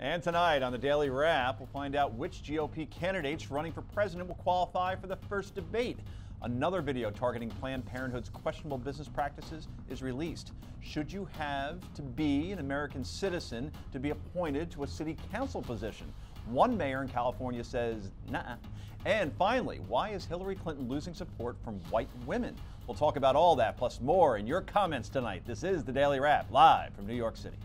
And tonight on the Daily Wrap, we'll find out which GOP candidates running for president will qualify for the first debate. Another video targeting Planned Parenthood's questionable business practices is released. Should you have to be an American citizen to be appointed to a city council position? One mayor in California says, nah. And finally, why is Hillary Clinton losing support from white women? We'll talk about all that plus more in your comments tonight. This is the Daily Wrap, live from New York City.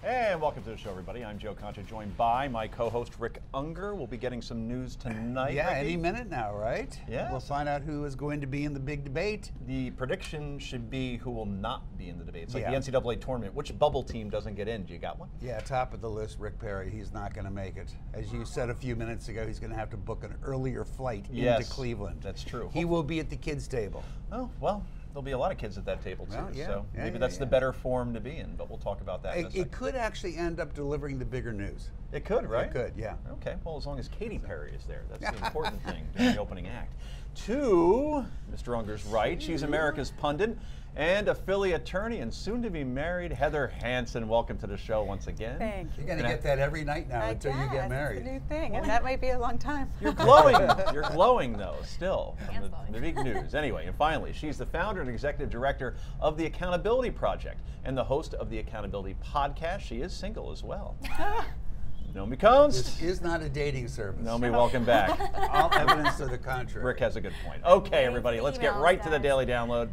And welcome to the show, everybody. I'm Joe Concha, joined by my co-host Rick Unger. We'll be getting some news tonight. Yeah, Ricky. any minute now, right? Yeah. We'll find out who is going to be in the big debate. The prediction should be who will not be in the debate. It's like Yeah. the NCAA tournament. Which bubble team doesn't get in? Do you got one? Yeah, top of the list, Rick Perry. He's not going to make it. As you said a few minutes ago, he's going to have to book an earlier flight into Cleveland. That's true. He will be at the kids' table. Oh, well, there'll be a lot of kids at that table, too. Well, yeah. So Yeah, maybe yeah, that's yeah. the better form to be in, but we'll talk about that in a second. It could actually end up delivering the bigger news. It could, right? It could, yeah. Okay, well, as long as Katy Perry is there, that's the important thing during the opening act. To Mr. Unger's right, she's America's pundit and a Philly attorney and soon-to-be married Heather Hansen. Welcome to the show once again. Thank you. You're going to get that every night now until you get married. It's a new thing, and that might be a long time. You're glowing. You're glowing, though, still. The big news. Anyway, and finally, she's the founder and executive director of the Accountability Project and the host of the Accountability Podcast. She is single as well. Nomi Cones. This is not a dating service. Nomi, welcome back. All evidence to the contrary. Rick has a good point. Okay, everybody, let's get right to the Daily Download.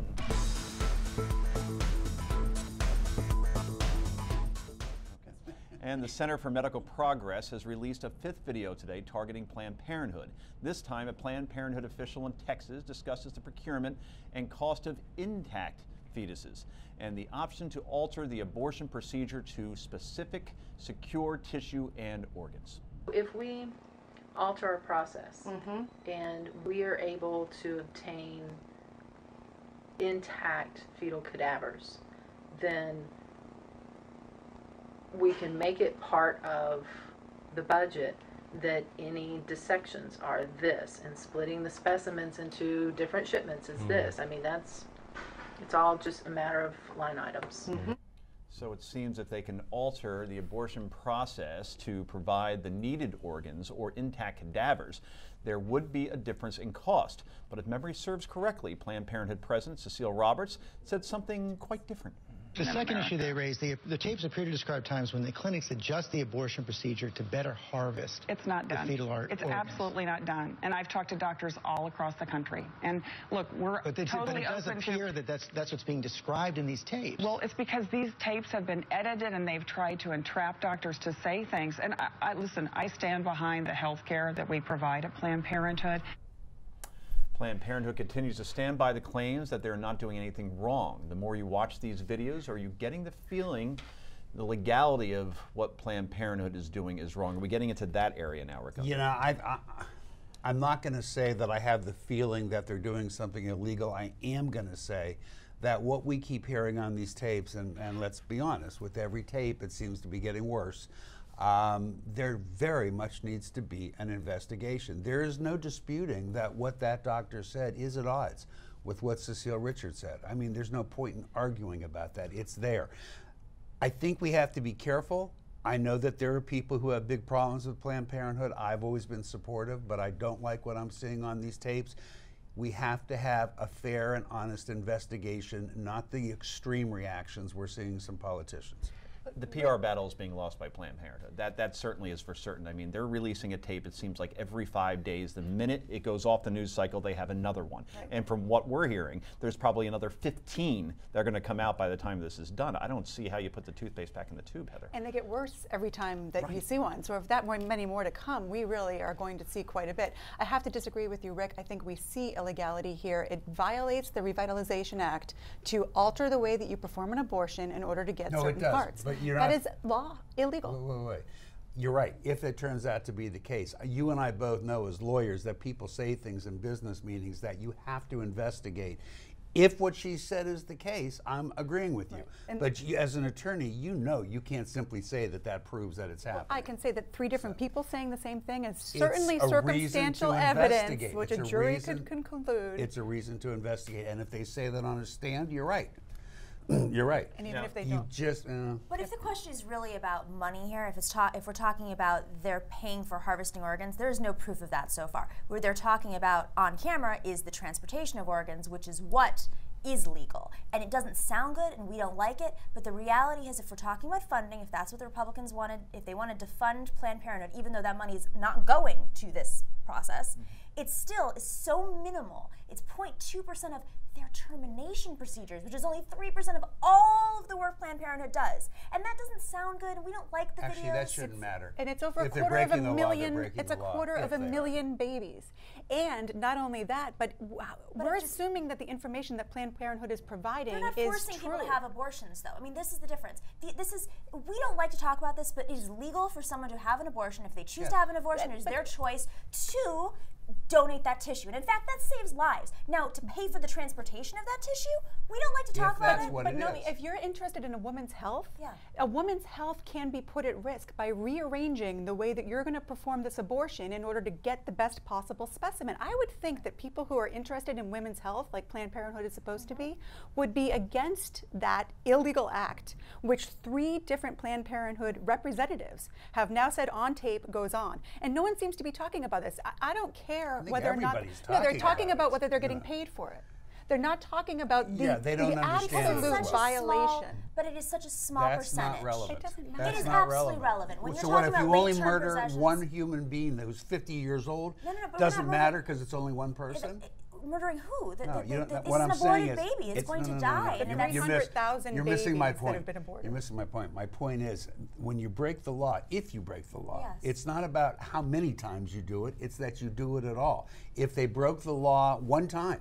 And the Center for Medical Progress has released a fifth video today targeting Planned Parenthood. This time, a Planned Parenthood official in Texas discusses the procurement and cost of intact fetuses and the option to alter the abortion procedure to specific, secure tissue and organs. If we alter our process and we are able to obtain intact fetal cadavers, then we can make it part of the budget that any dissections are this, and splitting the specimens into different shipments is this. I mean, it's all just a matter of line items. So it seems if they can alter the abortion process to provide the needed organs or intact cadavers, there would be a difference in cost. But if memory serves correctly, Planned Parenthood President Cecile Roberts said something quite different. The second issue they raised, the tapes appear to describe times when the clinics adjust the abortion procedure to better harvest. It's not done. The fetal It's organs. absolutely not done. And I've talked to doctors all across the country. And look, we're but it does appear that that's what's being described in these tapes. Well, it's because these tapes have been edited and they've tried to entrap doctors to say things. And listen, I stand behind the health care that we provide at Planned Parenthood. Planned Parenthood continues to stand by the claims that they're not doing anything wrong. The more you watch these videos, are you getting the feeling the legality of what Planned Parenthood is doing is wrong? Are we getting into that area now, Rick? You know, I'm not going to say that I have the feeling that they're doing something illegal. I am going to say that what we keep hearing on these tapes, and let's be honest, with every tape it seems to be getting worse, there very much needs to be an investigation. There is no disputing that what that doctor said is at odds with what Cecile Richards said. I mean, there's no point in arguing about that. It's there. I think we have to be careful. I know that there are people who have big problems with Planned Parenthood. I've always been supportive, but I don't like what I'm seeing on these tapes. We have to have a fair and honest investigation, not the extreme reactions we're seeing some politicians. The PR battle is being lost by Planned Parenthood. That certainly is for certain. I mean, they're releasing a tape, it seems like every 5 days. The minute it goes off the news cycle, they have another one. Right. And from what we're hearing, there's probably another 15 that are going to come out by the time this is done. I don't see how you put the toothpaste back in the tube, Heather. And they get worse every time that you see one. So if that many more to come, we really are going to see quite a bit. I have to disagree with you, Rick. I think we see illegality here. It violates the Revitalization Act to alter the way that you perform an abortion in order to get certain parts. But you're that not, is law, illegal. Wait. You're right. If it turns out to be the case, you and I both know as lawyers that people say things in business meetings that you have to investigate If what she said is the case, I'm agreeing with you. And but you, as an attorney, you can't simply say that that proves that it's happening. I can say that 3 different people saying the same thing is It's certainly a circumstantial reason to evidence, investigate. which It's a a jury reason- could conclude. It's a reason to investigate, and if they say that on a stand, you're right. You're right. And even if they You don't. just. But if the question is really about money here, if we're talking about they're paying for harvesting organs, there is no proof of that so far. What they're talking about on camera is the transportation of organs, which is what is legal. And it doesn't sound good and we don't like it, but the reality is if we're talking about funding, if that's what the Republicans wanted, if they wanted to fund Planned Parenthood, even though that money is not going to this process, it still is so minimal. It's 0.2% of their termination procedures, which is only 3% of all of the work Planned Parenthood does. And that doesn't sound good, and we don't like the Actually, videos. that shouldn't matter. And it's over If a they're quarter of a breaking the law, they're million. breaking It's the a law, quarter if of a they are. million babies. And not only that, but we're it just- assuming that the information that Planned Parenthood is providing They're not is forcing true. people to have abortions, though. I mean, this is the difference. We don't like to talk about this, but it is legal for someone to have an abortion. If they choose to have an abortion, it is their choice to donate that tissue. And in fact, that saves lives. Now, to pay for the transportation of that tissue, we don't like to talk about that's it. what But it no, is. if you're interested in a woman's health, Yeah. a woman's health can be put at risk by rearranging the way that you're going to perform this abortion in order to get the best possible specimen. I would think that people who are interested in women's health, like Planned Parenthood is supposed to be, would be against that illegal act, which 3 different Planned Parenthood representatives have now said on tape goes on. And no one seems to be talking about this. I don't care think whether or not. everybody's No, they're talking talking about about it. whether they're getting paid for it. They're not talking about the, Yeah, they don't the understand absolute the violation. But it is such a small That's percentage. not relevant. It doesn't matter. That's It is not absolutely relevant. When so you're what talking if you about only late-term murder possessions- one human being who's 50 years old? No, but we're Doesn't not matter because it's only one person? Murdering who? No, you don't, this what is I'm an saying aborted is, baby. It's going no, to no, die. no, no. And You're that's missing 100,000 you're missing my babies that point. have been aborted. You're missing my point. My point is, when you break the law, if you break the law, Yes. it's not about how many times you do it. It's that you do it at all. If they broke the law one time,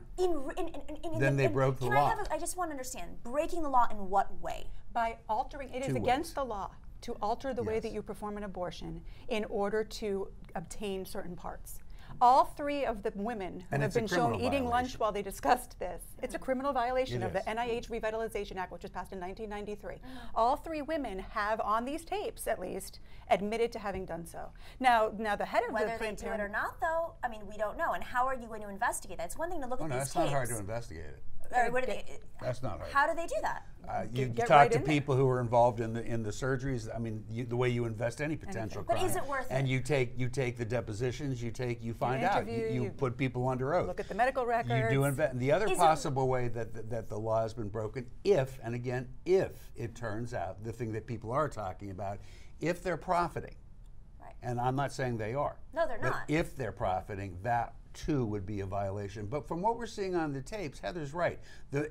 then they broke the law. I just want to understand, breaking the law in what way? By altering, it is 2 against ways. the law to alter the way Yes. that you perform an abortion in order to obtain certain parts. All 3 of the women who And have it's a been shown criminal eating lunch violation. while they discussed this, it's a criminal violation It of the is. NIH Revitalization Act, which was passed in 1993. All 3 women have, on these tapes at least, admitted to having done so. Now the head of Whether the they Planned do it or Parenthood. not, though, I mean, we don't know. And how are you going to investigate that? It's one thing to look Oh, at no, these it's tapes. not hard to investigate it. Or what do they, That's not hard. how do they do that? You Get talk right to in there. people who are involved in the surgeries. I mean, the way you invest any potential But crime. is it worth and it? you take the depositions. You find out. interview, You you put people under oath. look at the medical records. You do invest. The other Is it- possible way that the law has been broken, if and again, if it turns out the thing that people are talking about, if they're profiting, Right. and I'm not saying they are. No, they're but not. If they're profiting, that too would be a violation. But from what we're seeing on the tapes, Heather's right.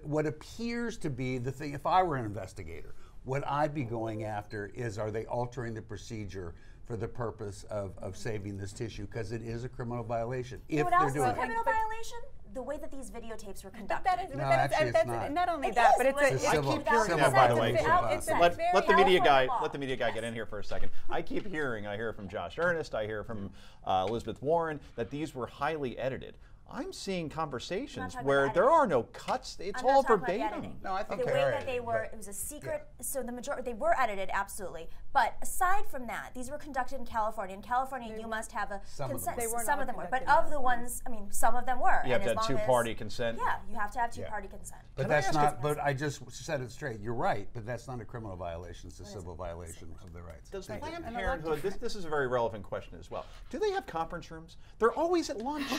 What appears to be the thing, if I were an investigator, what I'd be going after is, are they altering the procedure for the purpose of saving this tissue? Because it is a criminal violation. You know If what they're else is doing a it. criminal violation? The way that these videotapes were But conducted. that is, No, but that is- actually, it's that's not. not only It that, is. but it's It's a, a civil- keep without civil consent. violation. It's a Let very the media guy law. let the media guy get in here for a second. I keep hearing, I hear from Josh Earnest, I hear from Elizabeth Warren that these were highly edited. I'm seeing conversations talking where about there editing. are no cuts. It's I'm all not talking about the verbatim. editing. No, I think the they way are that they edited, were, but- it was a secret. So the majority, they were edited, absolutely. But aside from that, these were conducted in California. In California, you must have a Some of them consent. were. They were Some not of them were, but conducted of the ones, I mean, some of them were. You have and to as have long as- two-party consent. Yeah, you have to have two-party consent. But Can I that's ask not. you- But I just said it straight. You're right. But that's not a criminal violation. It's a civil violation of their rights. Does Thank you. Planned And a lot Parenthood, this is a very relevant question as well. Do they have conference rooms? They're always at lunch.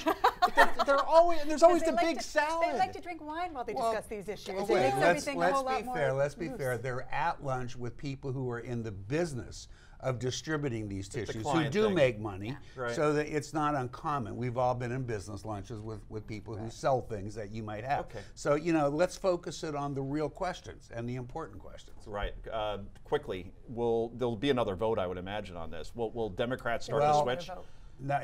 they're always, and there's always the big salad. They like to drink wine while they Well, discuss these issues. well, It wait, makes let's everything a whole lot be more fair. Let's be loose. fair. They're at lunch with people who are in the business of distributing these a tissues, who client do thing. make money, Right. so that it's not uncommon. We've all been in business lunches with people who sell things that you might have. Okay. So let's focus it on the real questions and the important questions. Right. Quickly, there'll be another vote, I would imagine, on this. Will Democrats start Well, to switch? No,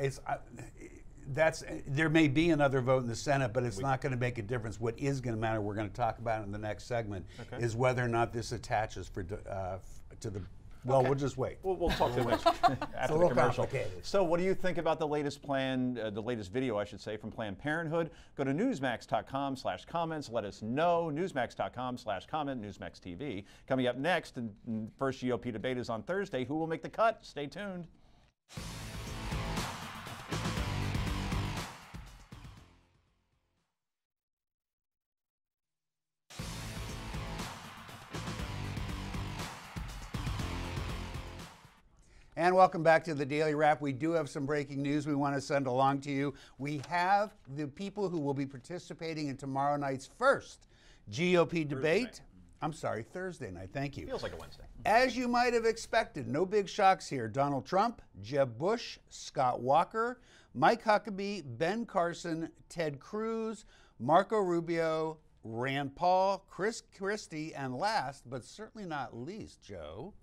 there may be another vote in the Senate, but it's not going to make a difference. What is going to matter, we're going to talk about in the next segment, Okay. is whether or not this attaches to the Well, we'll just wait. We'll talk to them after the little commercial. complicated. So what do you think about the latest plan, the latest video, I should say, from Planned Parenthood? Go to newsmax.com/comments. Let us know. Newsmax.com/comment, Newsmax TV. Coming up next, and first GOP debate is on Thursday. Who will make the cut? Stay tuned. And welcome back to the Daily Wrap. We do have some breaking news we want to send along to you. We have the people who will be participating in tomorrow night's first GOP debate. I'm sorry, Thursday night. Thank you. Feels like a Wednesday. As you might have expected, no big shocks here. Donald Trump, Jeb Bush, Scott Walker, Mike Huckabee, Ben Carson, Ted Cruz, Marco Rubio, Rand Paul, Chris Christie, and last but certainly not least, Joe,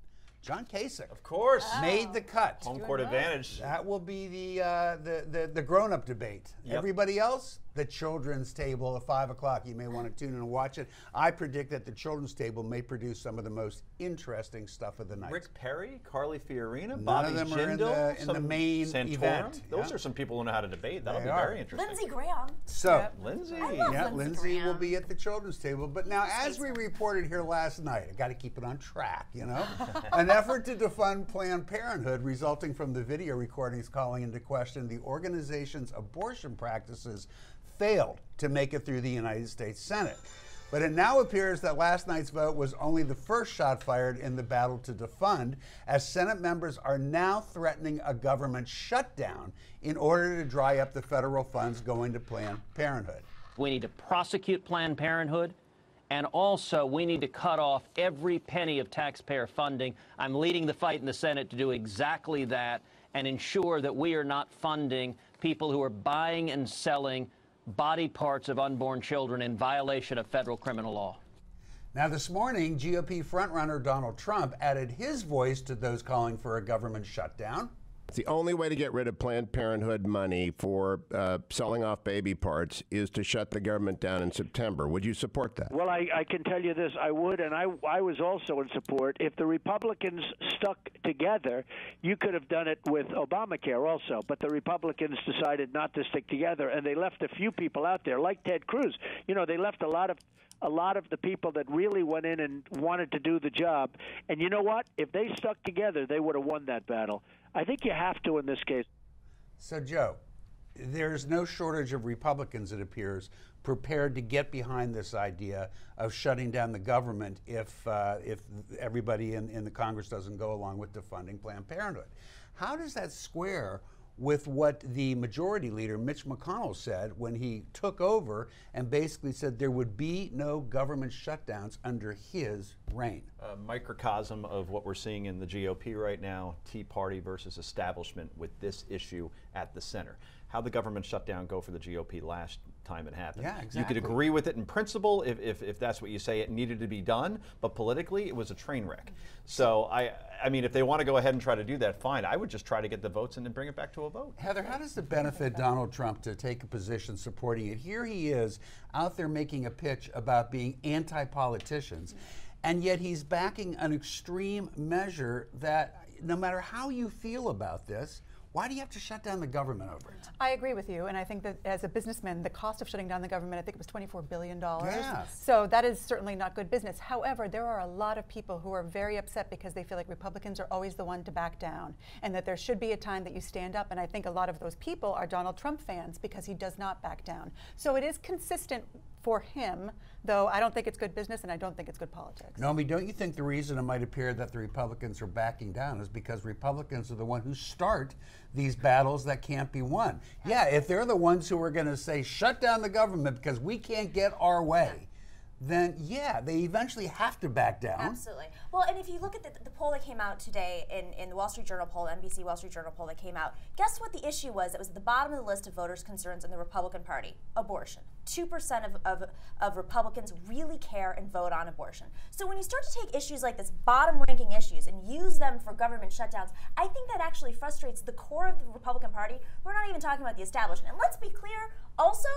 John Kasich. Of course. Made the cut. Home court advantage. That will be the grown-up debate. Yep. Everybody else, the children's table at 5 o'clock. You may want to tune in and watch it. I predict that the children's table may produce some of the most interesting stuff of the night. Rick Perry, Carly Fiorina, None Bobby of them Jindal, are in the main Santorum. event. Those Yeah. are some people who know how to debate. That'll They be are. very interesting. Lindsey Graham. So, Lindsay. yeah, Lindsey Lindsay will Graham. be at the children's table. But now, as we reported here last night, I got to keep it on track, you know? An effort to defund Planned Parenthood resulting from the video recordings calling into question the organization's abortion practices failed to make it through the United States Senate. But it now appears that last night's vote was only the first shot fired in the battle to defund, as Senate members are now threatening a government shutdown in order to dry up the federal funds going to Planned Parenthood. We need to prosecute Planned Parenthood, and also we need to cut off every penny of taxpayer funding. I'm leading the fight in the Senate to do exactly that and ensure that we are not funding people who are buying and selling body parts of unborn children in violation of federal criminal law. Now, this morning, GOP frontrunner Donald Trump added his voice to those calling for a government shutdown. The only way to get rid of Planned Parenthood money for selling off baby parts is to shut the government down in September. Would you support that? Well, I can tell you this, I would, and I was also in support. If the Republicans stuck together, you could have done it with Obamacare also, but the Republicans decided not to stick together, and they left a few people out there, like Ted Cruz. You know, they left a lot of the people that really went in and wanted to do the job. And you know what? If they stuck together, they would have won that battle. I think you have to in this case. So, Joe, there's no shortage of Republicans, it appears, prepared to get behind this idea of shutting down the government if everybody in the Congress doesn't go along with defunding Planned Parenthood. How does that square with what the majority leader, Mitch McConnell, said when he took over and basically said there would be no government shutdowns under his reign? A microcosm of what we're seeing in the GOP right now, Tea Party versus establishment with this issue at the center. How the government shutdown go for the GOP last time it happened. Yeah, exactly. You could agree with it in principle if that's what you say it needed to be done, but politically it was a train wreck. So I mean, if they want to go ahead and try to do that, fine. I would just try to get the votes and then bring it back to a vote. Heather, how does it benefit Donald Trump to take a position supporting it? Here he is out there making a pitch about being anti-politicians, and yet he's backing an extreme measure that no matter how you feel about this, why do you have to shut down the government over it? I agree with you, and I think that as a businessman, the cost of shutting down the government, I think it was $24 billion. Yeah. So that is certainly not good business. However, there are a lot of people who are very upset because they feel like Republicans are always the one to back down, and that there should be a time that you stand up, and I think a lot of those people are Donald Trump fans because he does not back down. So it is consistent for him, though I don't think it's good business and I don't think it's good politics. Naomi, don't you think the reason it might appear that the Republicans are backing down is because Republicans are the ones who start these battles that can't be won? Yeah, if they're the ones who are going to say, shut down the government because we can't get our way, then yeah, they eventually have to back down. Absolutely. Well, and if you look at the poll that came out today in the Wall Street Journal poll, NBC Wall Street Journal poll that came out, guess what the issue was that was at the bottom of the list of voters' concerns in the Republican Party? Abortion. 2% of Republicans really care and vote on abortion. So when you start to take issues like this, bottom-ranking issues, and use them for government shutdowns, I think that actually frustrates the core of the Republican Party. We're not even talking about the establishment. And let's be clear, also,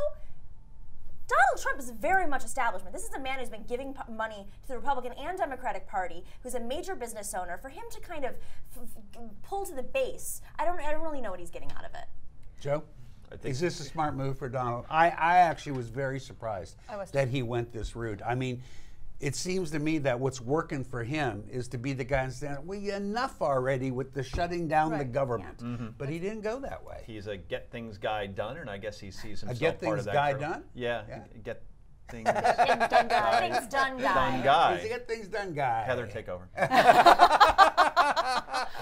Donald Trump Trump is very much establishment. This is a man who's been giving money to the Republican and Democratic Party, who's a major business owner. For him to kind of pull to the base, I don't really know what he's getting out of it. Joe? Is this a smart move for Donald? I actually was very surprised that he went this route. I mean, it seems to me that what's working for him is to be the guy and saying, well, enough already with the shutting down the government. But he didn't go that way. He's a get things guy done, and I guess he sees himself get part of things that guy crew. done? Yeah, get things done guy. Things done guy. Done guy. He's a get things done guy. Heather, take over.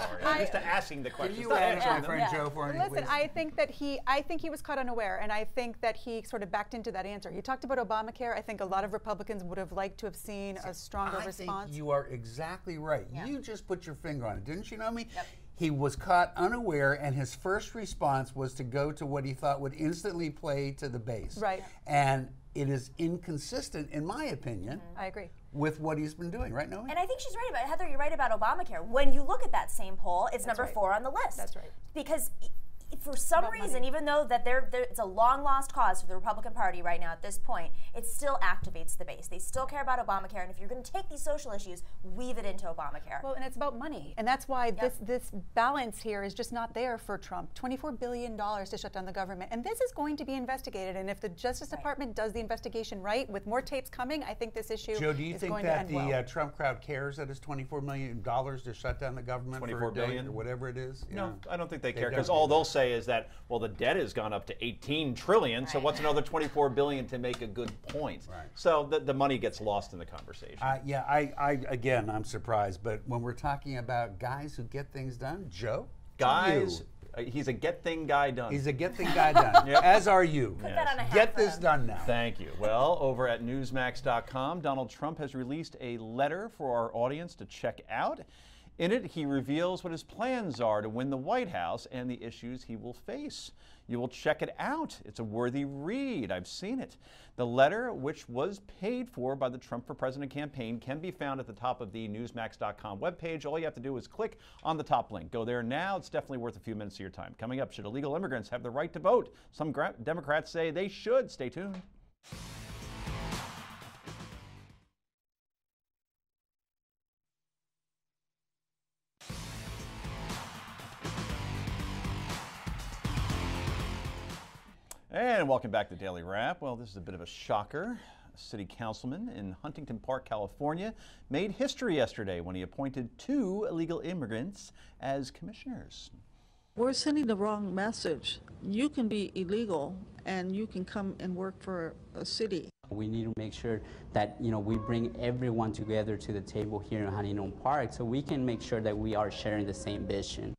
Sorry, I'm just asking the question. Can you answer my friend Joe for me, Listen, please? I think he was caught unaware, and I think that he sort of backed into that answer. He talked about Obamacare. I think a lot of Republicans would have liked to have seen a stronger response. Think you are exactly right. Yeah. You just put your finger on it, didn't you, Naomi? Yep. He was caught unaware, and his first response was to go to what he thought would instantly play to the base. Right. And it is inconsistent, in my opinion. I agree. With what he's been doing, right, Naomi? And I think she's right about Heather. You're right about Obamacare. When you look at that same poll, it's number 4 on the list. That's right. Because for some reason, even though that it's a long lost cause for the Republican Party right now at this point, it still activates the base. They still care about Obamacare, and if you're going to take these social issues, weave it into Obamacare. Well, and it's about money, and that's why this balance here is just not there for Trump. $24 billion to shut down the government, and this is going to be investigated. And if the Justice Department does the investigation right, with more tapes coming, I think this issue Joe, do you is think going that to end well. Trump crowd cares that it's $24 million to shut down the government for a day or whatever it is? No, I don't think they care, because all they'll say is that, well, the debt has gone up to 18 trillion, so what's another 24 billion to make a good point? Right. So the money gets lost in the conversation. Again, I'm surprised, but when we're talking about guys who get things done, Joe, guys, he's a get thing guy done. He's a get thing guy done, as are you. Put that on a hat Get for this him. done now. Thank you. Well, over at Newsmax.com, Donald Trump has released a letter for our audience to check out. In it, he reveals what his plans are to win the White House and the issues he will face. You will check it out. It's a worthy read. I've seen it. The letter, which was paid for by the Trump for President campaign, can be found at the top of the Newsmax.com webpage. All you have to do is click on the top link. Go there now. It's definitely worth a few minutes of your time. Coming up, should illegal immigrants have the right to vote? Some Democrats say they should. Stay tuned. And welcome back to Daily Wrap. Well, this is a bit of a shocker. A city councilman in Huntington Park, California, made history yesterday when he appointed 2 illegal immigrants as commissioners. We're sending the wrong message. You can be illegal and you can come and work for a city. We need to make sure that, we bring everyone together to the table here in Huntington Park so we can make sure that we are sharing the same vision.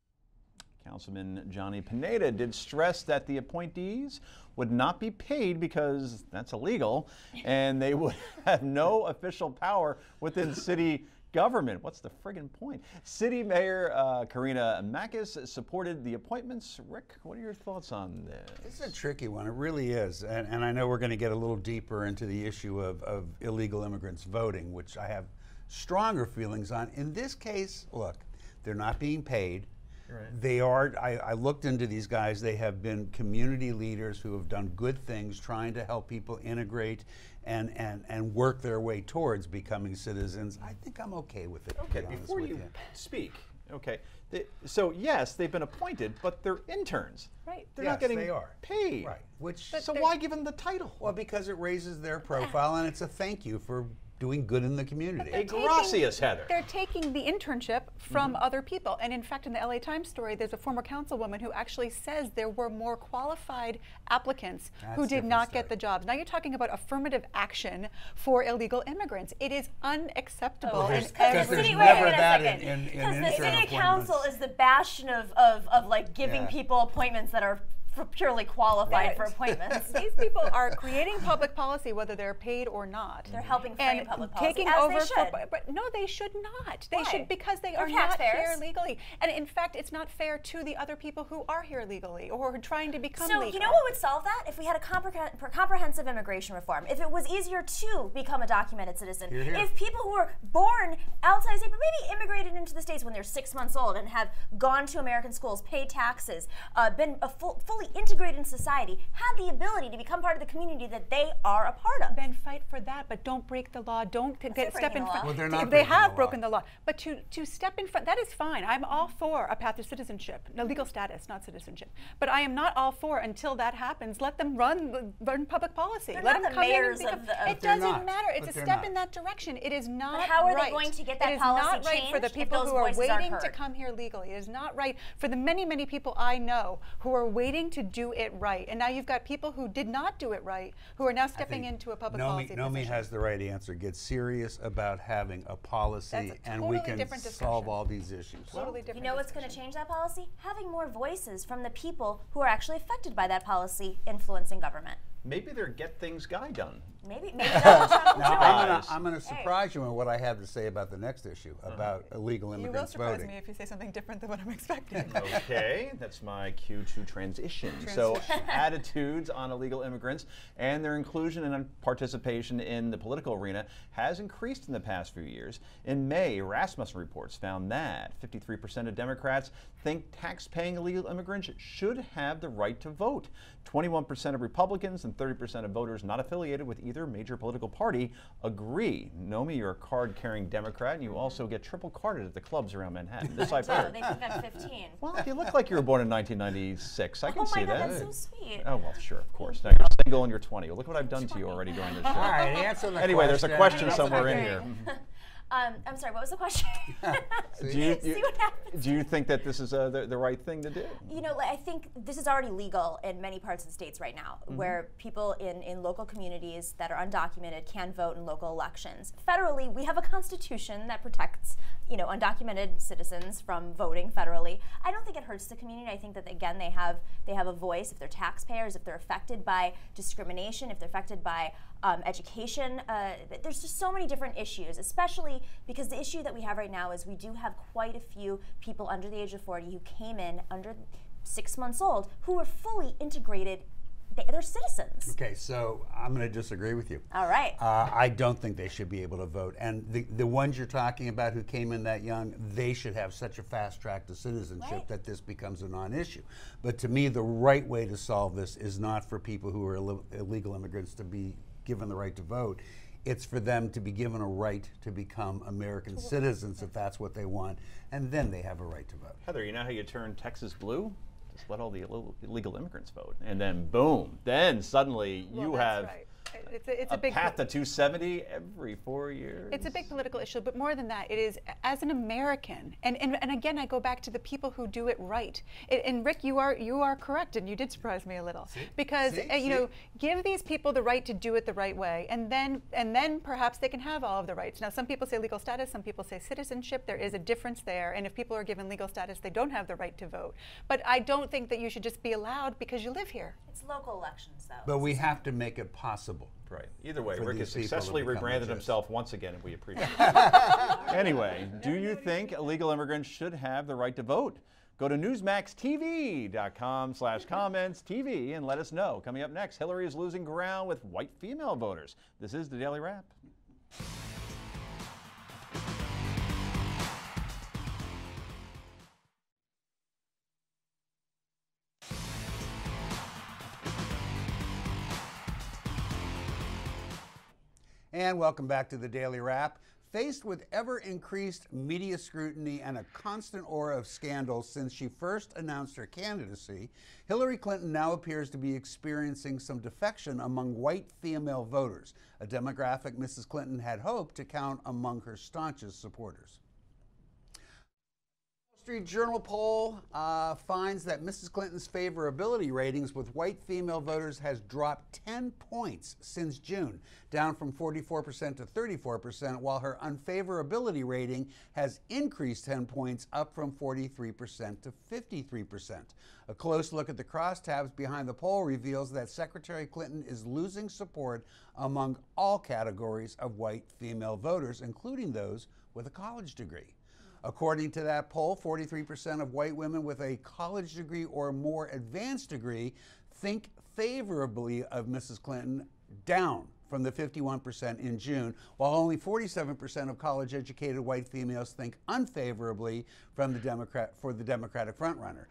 Councilman Johnny Pineda did stress that the appointees would not be paid because that's illegal, and they would have no official power within city government. What's the friggin' point? City Mayor Karina Makis supported the appointments. Rick, what are your thoughts on this? It's a tricky one. It really is. And I know we're going to get a little deeper into the issue of illegal immigrants voting, which I have stronger feelings on. In this case, look, they're not being paid. Right. They are, I looked into these guys, they have been community leaders who have done good things trying to help people integrate and work their way towards becoming citizens. I think I'm okay with it. Okay, before you speak, okay, so yes, they've been appointed, but they're interns. Right. They're not getting paid. Right. So why give them the title? Well, because it raises their profile and it's a thank you for doing good in the community. Gracias, Heather. They're taking the internship from other people. And in fact, in the LA Times story, there's a former councilwoman who actually says there were more qualified applicants who did not get the jobs. Now you're talking about affirmative action for illegal immigrants. It is unacceptable. Because there's never that in Because the city council is the bastion of like giving people appointments that are purely qualified for appointments. These people are creating public policy, whether they're paid or not. They're helping frame public policy, taking as over they should. But no, they should not. They Why? should, because they are not here legally. And in fact, it's not fair to the other people who are here legally or who are trying to become legal. So you know what would solve that? If we had a comprehensive immigration reform. If it was easier to become a documented citizen. If people who were born outside the state, but maybe immigrated into the States when they're 6 months old and have gone to American schools, paid taxes, been fully fully integrated in society, have the ability to become part of the community that they are a part of. Then fight for that, but don't break the law. Don't step in front. Well, they're not they have the broken the law. But to step in front, that is fine. I'm all for a path to citizenship, no, legal status, not citizenship. But I am not all for, until that happens, let them run public policy. They're let not them the come mayors in and of the. it doesn't matter. It's a step in that direction. It is not But how are right. they going to get that It is policy not right for the changed if people those who are voices aren't waiting to heard? come here legally. It is not right for the many, many people I know who are waiting to do it right. And now you've got people who did not do it right, who are now stepping into a public policy Nomi position. has the right answer. Get serious about having a policy, and we can solve all these issues. Totally different. You know what's going to change that policy? Having more voices from the people who are actually affected by that policy influencing government. Maybe their Get Things guy done. Maybe Donald Trump will Now, do it. I'm going to surprise you in what I have to say about the next issue, about illegal immigrants voting. You will surprise me if you say something different than what I'm expecting. Okay, that's my cue to transition. So attitudes on illegal immigrants and their inclusion and participation in the political arena has increased in the past few years. In May, Rasmussen reports found that 53% of Democrats think tax-paying illegal immigrants should have the right to vote. 21% of Republicans and 30% of voters not affiliated with either major political party agree. Nomi, you're a card-carrying Democrat, and you also get triple carded at the clubs around Manhattan. This I've heard. They think I'm 15. Well, you look like you were born in 1996. I can see Oh my God, that. that's so sweet. Oh, well, sure, of course. Now you're single and you're 20. Well, look what I've done to you already during this show. All right, answer the Anyway, there's a question That's somewhere in okay. here. I'm sorry, what was the question? See what happens. Do you think that this is the right thing to do? You know, I think this is already legal in many parts of the states right now, where people in local communities that are undocumented can vote in local elections. Federally, we have a constitution that protects, you know, undocumented citizens from voting federally. I don't think it hurts the community. I think that, again, they have a voice if they're taxpayers, if they're affected by discrimination, if they're affected by education. There's just so many different issues, especially because the issue that we have right now is we do have quite a few people under the age of 40 who came in under 6 months old who are fully integrated. They're citizens. Okay, so I'm going to disagree with you. All right. I don't think they should be able to vote. And the ones you're talking about who came in that young, they should have such a fast track to citizenship that this becomes a non-issue. But to me, the right way to solve this is not for people who are illegal immigrants to be given the right to vote. It's for them to be given a right to become American citizens if that's what they want, and then they have a right to vote. Heather, you know how you turn Texas blue? Just let all the illegal immigrants vote, and then boom, then suddenly you have it's a big path to 270 every 4 years. It's a big political issue, but more than that, it is as an American, and again, I go back to the people who do it right. And Rick, you are correct, and you did surprise me a little, because you know, give these people the right to do it the right way, and then perhaps they can have all of the rights. Now, some people say legal status, some people say citizenship. There is a difference there, and if people are given legal status, they don't have the right to vote. But I don't think that you should just be allowed because you live here. It's local elections, though. But we have to make it possible. Right. Either way, for Rick these has people to successfully become rebranded legit. himself once again, and we appreciate it. Anyway, do you think illegal immigrants should have the right to vote? Go to newsmaxtv.com/comments TV and let us know. Coming up next, Hillary is losing ground with white female voters. This is the Daily Wrap. And welcome back to the Daily Wrap. Faced with ever-increased media scrutiny and a constant aura of scandal since she first announced her candidacy, Hillary Clinton now appears to be experiencing some defection among white female voters, a demographic Mrs. Clinton had hoped to count among her staunchest supporters. Wall Street Journal poll finds that Mrs. Clinton's favorability ratings with white female voters has dropped 10 points since June, down from 44% to 34%, while her unfavorability rating has increased 10 points, up from 43% to 53%. A close look at the crosstabs behind the poll reveals that Secretary Clinton is losing support among all categories of white female voters, including those with a college degree. According to that poll, 43% of white women with a college degree or more advanced degree think favorably of Mrs. Clinton, down from the 51% in June, while only 47% of college-educated white females think unfavorably for the Democratic frontrunner.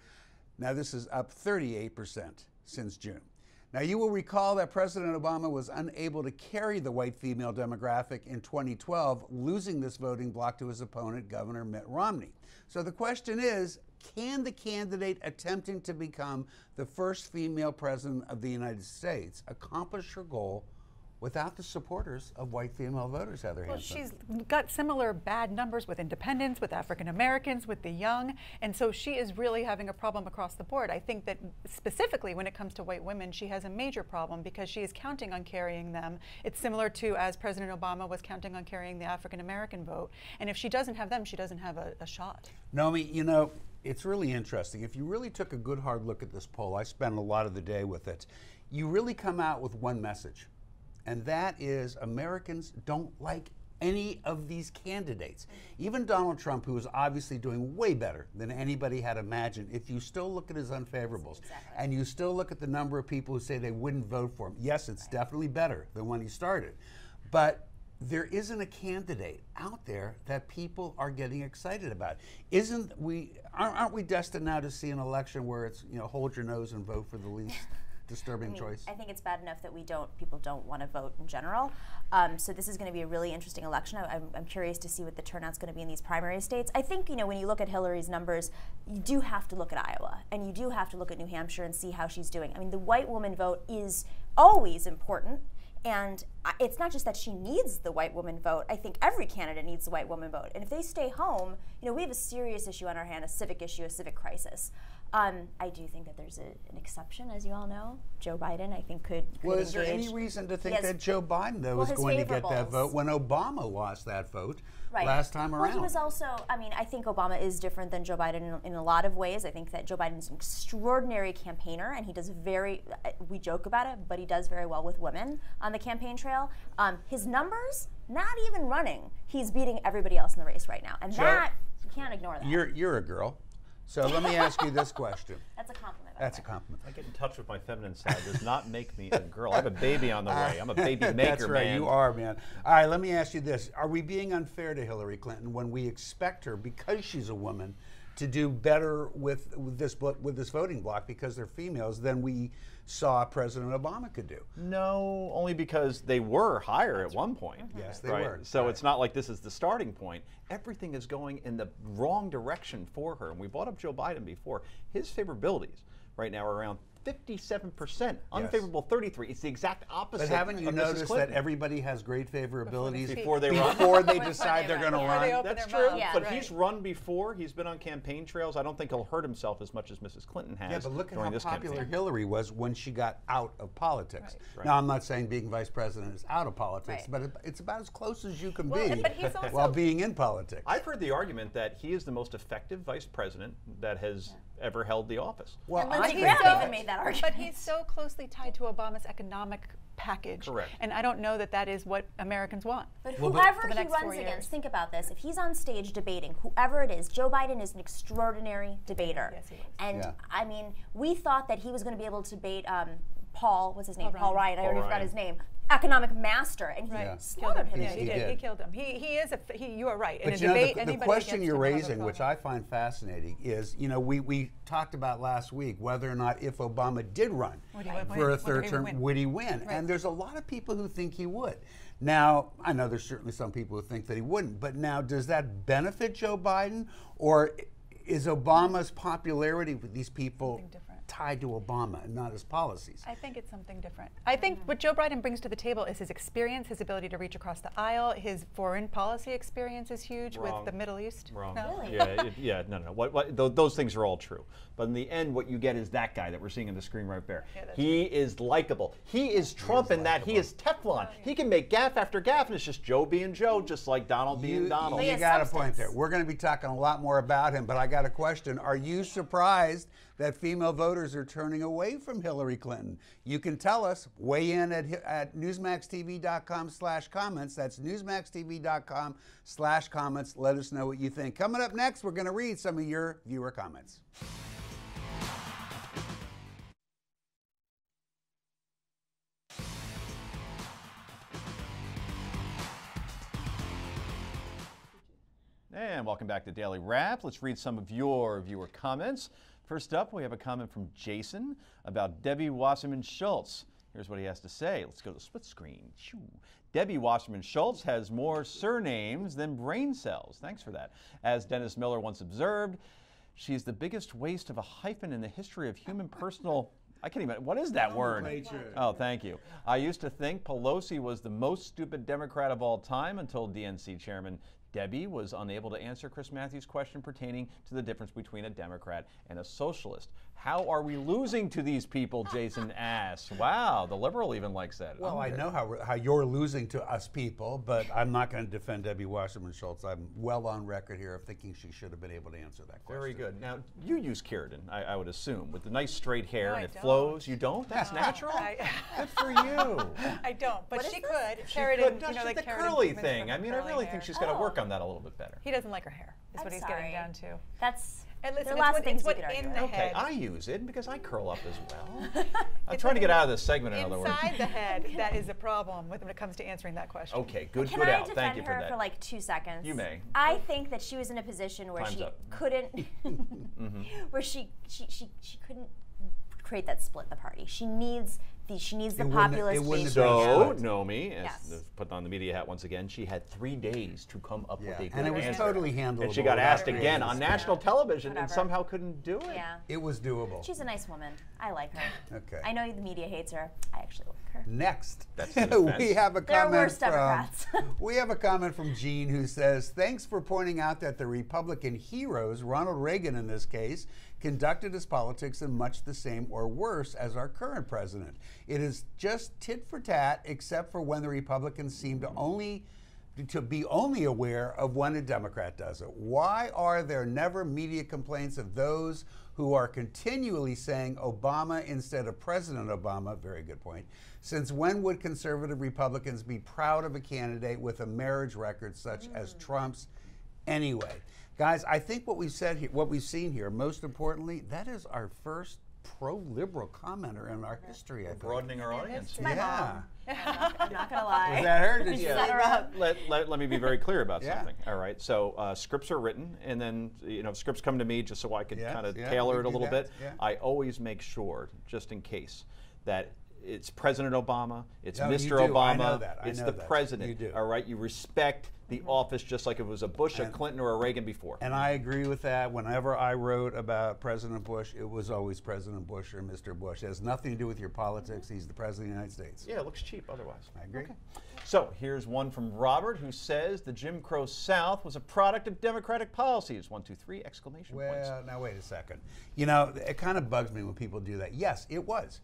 Now, this is up 38% since June. Now, you will recall that President Obama was unable to carry the white female demographic in 2012, losing this voting bloc to his opponent, Governor Mitt Romney. So the question is, can the candidate attempting to become the first female president of the United States accomplish her goal without the supporters of white female voters, Heather Hansen? She's got similar bad numbers with independents, with African Americans, with the young, and so she is really having a problem across the board. I think that specifically when it comes to white women, she has a major problem because she is counting on carrying them. It's similar to as President Obama was counting on carrying the African American vote, and if she doesn't have them, she doesn't have a shot. Naomi, you know, it's really interesting. If you really took a good hard look at this poll, I spent a lot of the day with it, you really come out with one message. And that is Americans don't like any of these candidates. Even Donald Trump, who is obviously doing way better than anybody had imagined, if you still look at his unfavorables and you still look at the number of people who say they wouldn't vote for him, yes, it's definitely better than when he started. But there isn't a candidate out there that people are getting excited about. Aren't we destined now to see an election where it's, you know, hold your nose and vote for the least disturbing choice? I think it's bad enough that people don't want to vote in general. So this is going to be a really interesting election. I'm curious to see what the turnout's going to be in these primary states. I think, you know, when you look at Hillary's numbers, you do have to look at Iowa, and you do have to look at New Hampshire and see how she's doing. I mean, the white woman vote is always important. And it's not just that she needs the white woman vote. I think every candidate needs the white woman vote. And if they stay home, you know, we have a serious issue on our hand, a civic issue, a civic crisis. I do think that there's an exception, as you all know. Joe Biden, I think, could Well, is there any reason to think that Joe Biden, though, is going to get that vote when Obama lost that vote last time around? Well, he was also, I mean, I think Obama is different than Joe Biden in a lot of ways. I think that Joe Biden is an extraordinary campaigner, and he does we joke about it, but he does very well with women on the campaign trail. His numbers, not even running, he's beating everybody else in the race right now. And Joe, that, you can't ignore that. You're a girl. So let me ask you this question. That's a compliment. That's a compliment. I get in touch with my feminine side does not make me a girl. I have a baby on the way. I'm a baby maker, That's right, man. you are, man. All right, let me ask you this. Are we being unfair to Hillary Clinton when we expect her, because she's a woman, to do better with this voting bloc because they're females than we saw President Obama could do? No, only because they were higher at one point. Yes, they were. So it's not like this is the starting point. Everything is going in the wrong direction for her. And we brought up Joe Biden before. His favorabilities right now are around 57%, unfavorable 33%. It's the exact opposite. But haven't you of Mrs. noticed Clinton. that everybody has great favorabilities before they decide they're going to run? That's true. But he's run before. He's been on campaign trails. I don't think he'll hurt himself as much as Mrs. Clinton has. Yeah, but look at how popular campaign. Hillary was when she got out of politics. Now, I'm not saying being vice president is out of politics, but it's about as close as you can be while being in politics. I've heard the argument that he is the most effective vice president that has ever held the office. Well, I think even made that argument. But he's so closely tied to Obama's economic package. Correct. And I don't know that that is what Americans want. But whoever he runs against, think about this. If he's on stage debating, whoever it is, Joe Biden is an extraordinary debater. Yes, he is. And I mean, we thought that he was going to be able to debate Paul, what's his name? Paul Ryan. I already forgot his name. Economic master, and he slaughtered him. Yeah, he killed him. He is you are right. But in you a debate, know, the question you're raising, which I find fascinating, is, you know, we talked about last week whether or not if Obama did run for a third term, would he win? And there's a lot of people who think he would. Now, I know there's certainly some people who think that he wouldn't, but now, does that benefit Joe Biden, or is Obama's popularity with these people tied to Obama and not his policies? I think it's something different. I think what Joe Biden brings to the table is his experience, his ability to reach across the aisle. His foreign policy experience is huge with the Middle East. Wrong. No? Really? No. Those things are all true. But in the end, what you get is that guy that we're seeing on the screen right there. Yeah, he is likable. He is Trump in that he is Teflon. He can make gaffe after gaffe, and it's just Joe being Joe, just like Donald being Donald. You got a point there. We're going to be talking a lot more about him, but I got a question. Are you surprised that female voters are turning away from Hillary Clinton? You can tell us. Weigh in at newsmaxtv.com/comments. That's newsmaxtv.com/comments. Let us know what you think. Coming up next, we're going to read some of your viewer comments. And welcome back to Daily Wrap. Let's read some of your viewer comments. First up, we have a comment from Jason about Debbie Wasserman Schultz. Here's what he has to say. Let's go to the split screen. Shoo. Debbie Wasserman Schultz has more surnames than brain cells. Thanks for that. As Dennis Miller once observed, she's the biggest waste of a hyphen in the history of human personal... I can't even... What is that word? Oh, thank you. I used to think Pelosi was the most stupid Democrat of all time until DNC Chairman Debbie was unable to answer Chris Matthews' question pertaining to the difference between a Democrat and a socialist. How are we losing to these people, Jason asks. Wow, the liberal even likes that. Well, I know how you're losing to us people, but I'm not going to defend Debbie Wasserman Schultz. I'm well on record here of thinking she should have been able to answer that question. Very good. Now, you use keratin, I would assume, with the nice straight hair, No, and I it don't. flows. You don't? That's natural? Good for you. I don't, but she could. She Keratin, could. you know, like the keratin curly treatments thing. for I mean, I curly really hair. think she's got to work on that a little bit better. He doesn't like her hair, is I'm what he's sorry. getting down to. That's And listen, there are lots of things it's you what could argue in about. the head. I use it because I curl up as well. I'm trying to get out of this segment, in other words. Inside the head, that is a problem when it comes to answering that question. Okay, good Can out. I Thank defend you for her that. for like 2 seconds? You may. I think that she was in a position where Time's she up. couldn't, where she couldn't create that split in the party. She needs the populist base. So, Nomi, as Yes. put on the media hat once again, she had 3 days to come up with a good and it was answer. totally handleable. And she got without asked again creating on a national split. television and Whatever. somehow couldn't do it. Yeah. It was doable. She's a nice woman. I like her. Okay. I know the media hates her. I actually like her. Next, That's the defense. we have a There are comment worse Democrats. we have a comment from Gene who says, "Thanks for pointing out that the Republican heroes, Ronald Reagan in this case, conducted his politics in much the same or worse as our current president. It is just tit for tat, except for when the Republicans seem to be only aware of when a Democrat does it. Why are there never media complaints of those who are continually saying Obama instead of President Obama?" Very good point. "Since when would conservative Republicans be proud of a candidate with a marriage record such as Trump's anyway?" Guys, I think what we've said here, what we've seen here, most importantly, that is our first pro-liberal commenter in our history, I think. Broadening our audience. Yeah. I'm not gonna lie. Was that her? Did She you set see her that? up. Let me be very clear about Yeah. something. All right, so scripts are written, and then scripts come to me just so I could Yeah, kind of yeah, tailor we it a do little that, bit. yeah. I always make sure, just in case, that it's President Obama, it's No, you Mr. do. Obama, I know that. I it's know the that. president. You do. All right, you respect the office just like if it was a Bush, a Clinton, or a Reagan before. And I agree with that. Whenever I wrote about President Bush, it was always President Bush or Mr. Bush. It has nothing to do with your politics. He's the President of the United States. Yeah, it looks cheap otherwise. I agree. Okay. So here's one from Robert who says the Jim Crow South was a product of Democratic policies. 1, 2, 3 exclamation points. Well, now wait a second. It kind of bugs me when people do that. Yes, it was.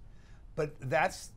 But that's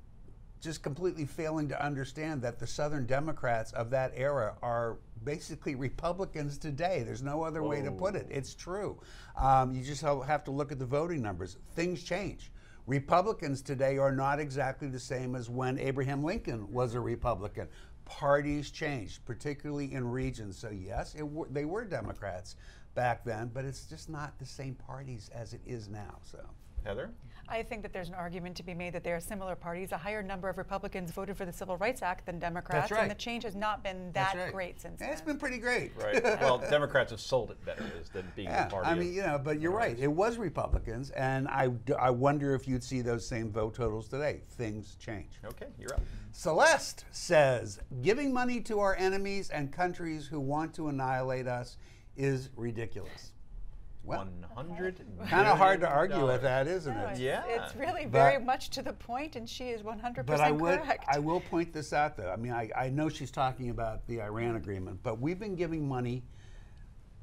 just completely failing to understand that the Southern Democrats of that era are basically Republicans today. There's no other way to put it. It's true. You just have to look at the voting numbers. Things change. Republicans today are not exactly the same as when Abraham Lincoln was a Republican. Parties changed, particularly in regions. So yes, they were Democrats back then, but it's just not the same parties as it is now. So, Heather? I think that there's an argument to be made that there are similar parties. A higher number of Republicans voted for the Civil Rights Act than Democrats, That's right. and the change has not been that great since then. It's been pretty great. Right. Well, Democrats have sold it better than being Yeah, the party. I mean, but you're right. It was Republicans, and I wonder if you'd see those same vote totals today. Things change. Okay, you're up. Celeste says, "Giving money to our enemies and countries who want to annihilate us is ridiculous." Well, $100 kind of hard to billion. argue with that, isn't No, it? Yeah. It's really But- very much to the point, and she is 100% But correct. I will point this out, though. I mean, I know she's talking about the Iran agreement, but we've been giving money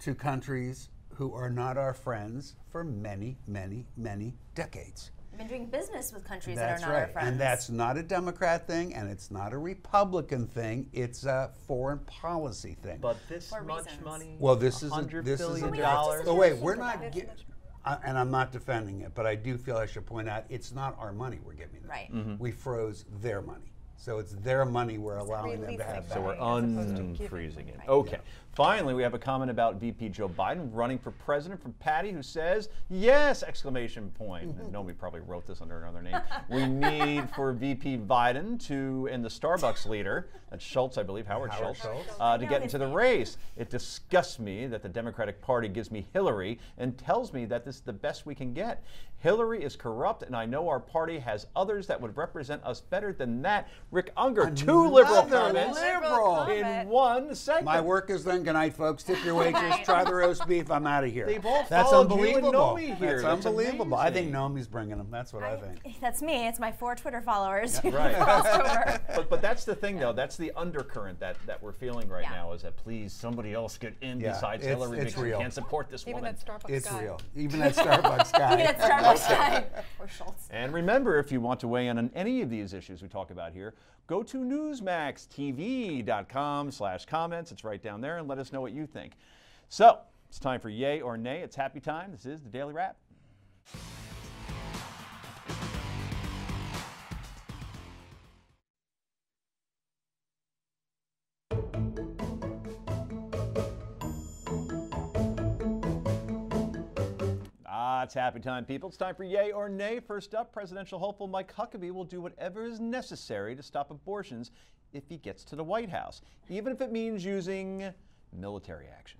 to countries who are not our friends for many, many, many decades. We've been doing business with countries That's that are not our right. friends. And that's not a Democrat thing, and it's not a Republican thing. It's a foreign policy thing. But this For much reasons. money, Well, this is $100 this is billion we like to dollars. suggest- Oh wait, we're This not. much And I'm not defending it, but I do feel I should point out it's not our money we're giving them. Right. We froze their money. So it's their money we're allowing them to have back. So we're unfreezing it. Okay. Finally, we have a comment about VP Joe Biden running for president from Patty, who says, yes, exclamation point. And Nomi probably wrote this under another name. We need for VP Biden to, and the Starbucks leader, that's Schultz, I believe, Howard Schultz, to get into the race. It disgusts me that the Democratic Party gives me Hillary and tells me that this is the best we can get. Hillary is corrupt, and I know our party has others that would represent us better than that. Rick Unger, two liberal comments in one segment. My work is done. Good night, folks. Tip your waitress. Try the roast beef. I'm out of here. They've all That's followed unbelievable. you and Nomi here. That's unbelievable. I think amazing. Nomi's bringing them. That's what I think. That's me. It's my 4 Twitter followers. Right. But that's the thing, though. That's the undercurrent that we're feeling right now, is that please somebody else get in besides Hillary, because we can't support this woman. That Starbucks it's guy. real. Even that Starbucks guy. Even that Starbucks guy. Or Schultz. And remember, if you want to weigh in on any of these issues we talk about here, go to newsmaxtv.com/comments. It's right down there, and let us know what you think. So it's time for Yay or Nay. It's happy time. This is the Daily Wrap. It's happy time, people. It's time for Yay or Nay. First up, presidential hopeful Mike Huckabee will do whatever is necessary to stop abortions if he gets to the White House, even if it means using military action.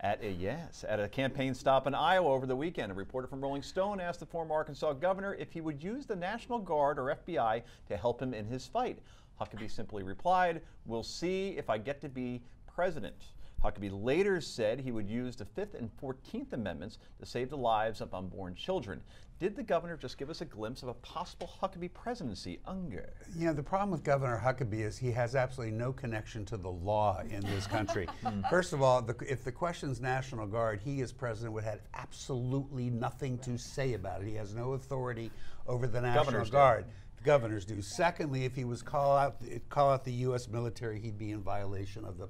At a campaign stop in Iowa over the weekend, a reporter from Rolling Stone asked the former Arkansas governor if he would use the National Guard or FBI to help him in his fight. Huckabee simply replied, "We'll see if I get to be president." Huckabee later said he would use the 5th and 14th Amendments to save the lives of unborn children. Did the governor just give us a glimpse of a possible Huckabee presidency? Unger. You know, the problem with Governor Huckabee is he has absolutely no connection to the law in this country. First of all, if the question's National Guard, he as president would have absolutely nothing to say about it. He has no authority over the National Guard. Governors do. Secondly, if he was call out the U.S. military, he'd be in violation of the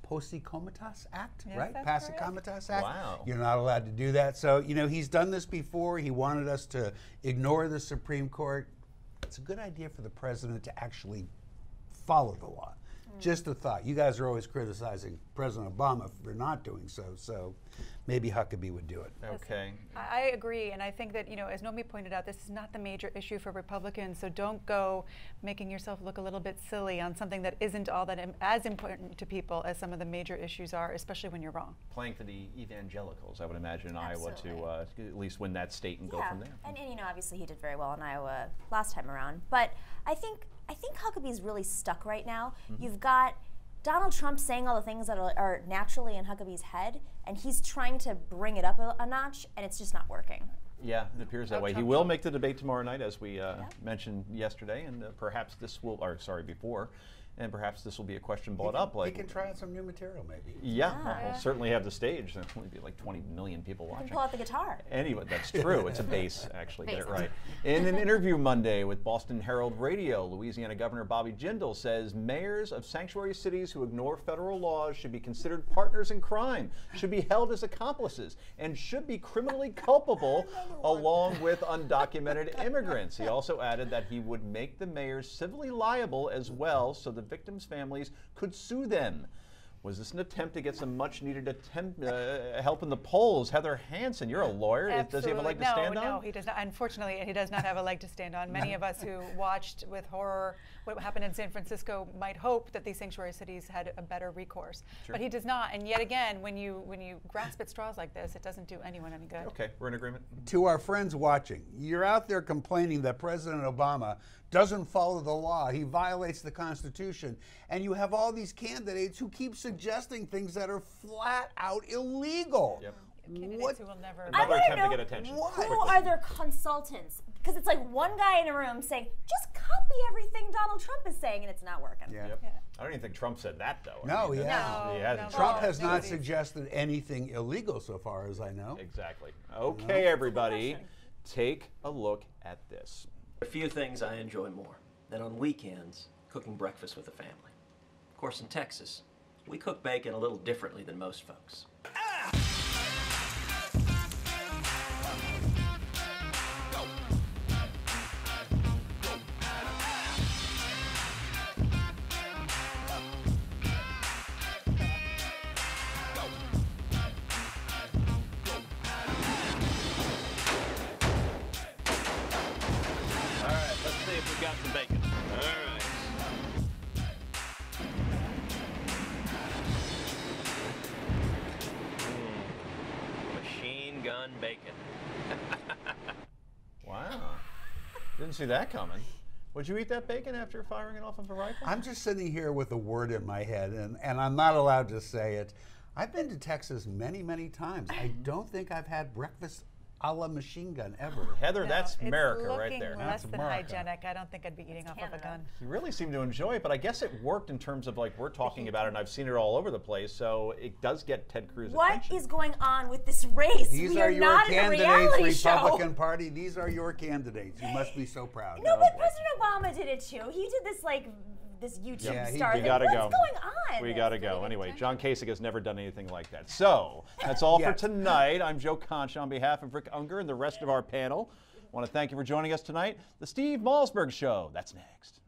Posse-Comitas Act, right? Posse-Comitas Act. Wow. You're not allowed to do that. So, you know, he's done this before. He wanted us to ignore the Supreme Court. It's a good idea for the president to actually follow the law. Just a thought. You guys are always criticizing President Obama for not doing so, so maybe Huckabee would do it. Okay. I agree, and I think that, you know, as Nomi pointed out, this is not the major issue for Republicans, so don't go making yourself look a little bit silly on something that isn't all that as important to people as some of the major issues are, especially when you're wrong. Playing for the evangelicals, I would imagine, in Iowa to at least win that state and go from there. And, you know, obviously he did very well in Iowa last time around, but I think Huckabee's really stuck right now. You've got Donald Trump saying all the things that are naturally in Huckabee's head, and he's trying to bring it up a notch, and it's just not working. Yeah, it appears that way. He will make the debate tomorrow night, as we mentioned yesterday, and perhaps this will, or sorry, before, and perhaps this will be a question brought up. Like he can try out some new material, maybe. Yeah, we'll certainly have the stage. There'll only be like 20 million people watching. You can pull out the guitar. Anyway, that's true. It's a bass, actually. Get it right. In an interview Monday with Boston Herald Radio, Louisiana Governor Bobby Jindal says mayors of sanctuary cities who ignore federal laws should be considered partners in crime, should be held as accomplices, and should be criminally culpable along with undocumented immigrants. He also added that he would make the mayors civilly liable as well, so the victims' families could sue them. Was this an attempt to get some much-needed help in the polls? Heather Hansen, you're a lawyer. Absolutely. Does he have a leg to stand on? No, he does not. Unfortunately, he does not have a leg to stand on. Many of us who watched with horror what happened in San Francisco might hope that these sanctuary cities had a better recourse. Sure. But he does not. And yet again, when you grasp at straws like this, it doesn't do anyone any good. Okay, we're in agreement. To our friends watching, you're out there complaining that President Obama doesn't follow the law, he violates the Constitution, and you have all these candidates who keep suggesting things that are flat out illegal. Yep. What? Who will never Another attempt to get attention. Who are their consultants? Because it's like one guy in a room saying, just copy everything Donald Trump is saying, and it's not working. Yeah. Yep. I don't even think Trump said that, though. No, he hasn't. Trump has not suggested anything illegal so far as I know. Exactly. Okay, everybody, take a look at this. A few things I enjoy more than on weekends cooking breakfast with the family. Of course, in Texas, we cook bacon a little differently than most folks. see that coming. Would you eat that bacon after firing it off of a rifle? I'm just sitting here with a word in my head, and I'm not allowed to say it. I've been to Texas many, many times. I don't think I've had breakfast a la machine gun ever. Heather, No, that's it's America right looking there. less That's than America. hygienic. I don't think I'd be eating off of a gun. You really seem to enjoy it, but I guess it worked in terms of, like, we're talking about it, and I've seen it all over the place, so it does get Ted Cruz What attention. is going on with this race? These we are are your not in a candidates, reality show. Republican Party. These are your candidates. You must be so proud. No, but President Obama did it too. He did this this YouTube Yeah, he star did. thing. We gotta What's go. going on? We gotta go. Anyway, John Kasich has never done anything like that. So, that's all for tonight. I'm Joe Concha on behalf of Rick Unger and the rest of our panel. I want to thank you for joining us tonight. The Steve Malzberg Show. That's next.